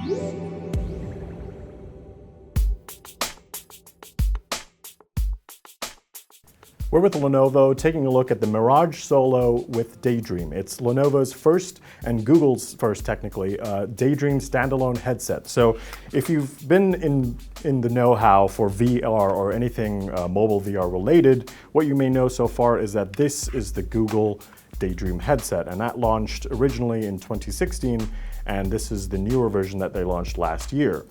We're with Lenovo taking a look at the Mirage Solo with Daydream. It's Lenovo's first, and Google's first technically, Daydream standalone headset. So if you've been in the know-how for VR or anything mobile VR related, what you may know so far is that this is the Google Daydream headset, and that launched originally in 2016, and this is the newer version that they launched last year.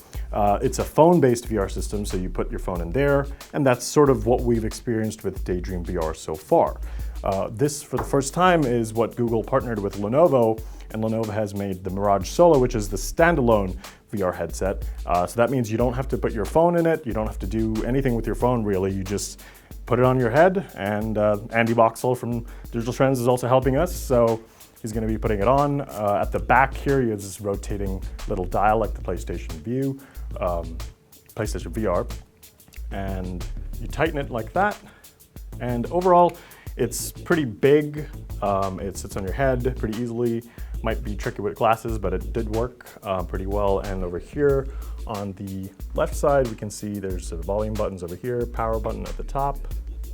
It's a phone-based VR system, so you put your phone in there, and that's sort of what we've experienced with Daydream VR so far. This, for the first time, is what Google partnered with Lenovo, and Lenovo has made the Mirage Solo, which is the standalone VR headset. So that means you don't have to put your phone in it, you don't have to do anything with your phone really, you just put it on your head, and Andy Boxall from Digital Trends is also helping us, so he's going to be putting it on. At the back here, you have this rotating little dial like the PlayStation VR, and you tighten it like that, and overall, it's pretty big. It sits on your head pretty easily. Might be tricky with glasses, but it did work pretty well. And over here on the left side, we can see there's volume buttons over here, power button at the top.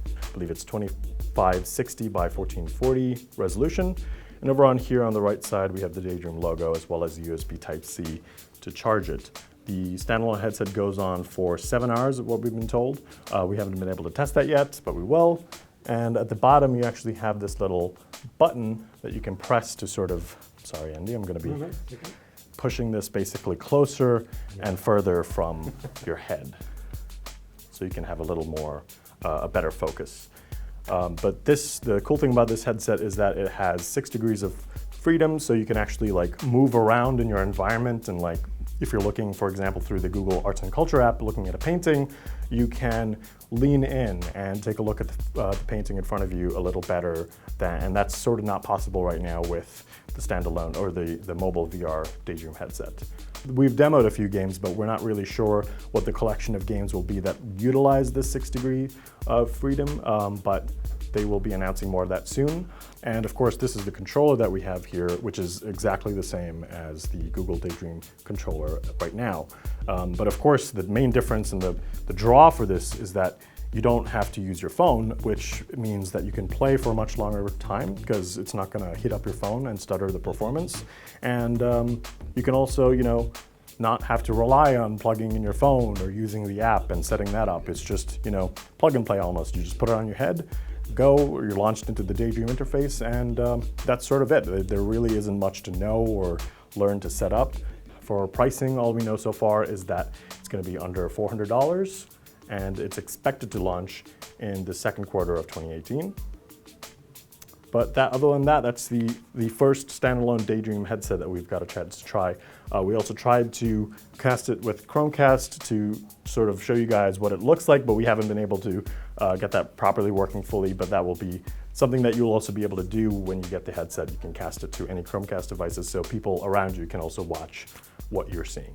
I believe it's 2560 by 1440 resolution. And over on here on the right side, we have the Daydream logo as well as the USB Type-C to charge it. The standalone headset goes on for 7 hours, of what we've been told. We haven't been able to test that yet, but we will. And at the bottom, you actually have this little button that you can press to sort of, sorry Andy, I'm gonna be pushing this basically closer and further from your head. So you can have a little more, a better focus. But the cool thing about this headset is that it has 6 degrees of freedom, so you can actually like move around in your environment, and like if you're looking, for example, through the Google Arts and Culture app, looking at a painting, you can lean in and take a look at the painting in front of you a little better and that's sort of not possible right now with the standalone or the mobile VR Daydream headset. We've demoed a few games, but we're not really sure what the collection of games will be that utilize this 6 degree of freedom, but they will be announcing more of that soon. And of course, this is the controller that we have here, which is exactly the same as the Google Daydream controller right now. But of course, the main difference and the draw for this is that you don't have to use your phone, which means that you can play for a much longer time because it's not gonna heat up your phone and stutter the performance. And you can also, not have to rely on plugging in your phone or using the app and setting that up. It's just, plug and play almost. You just put it on your head, go, or you're launched into the Daydream interface, and that's sort of it. There really isn't much to know or learn to set up. For pricing, all we know so far is that it's gonna be under $400, and it's expected to launch in the second quarter of 2018. But other than that, that's the first standalone Daydream headset that we've got a chance to try. We also tried to cast it with Chromecast to sort of show you guys what it looks like, but we haven't been able to get that properly working fully, but that will be something that you'll also be able to do when you get the headset. You can cast it to any Chromecast devices so people around you can also watch what you're seeing.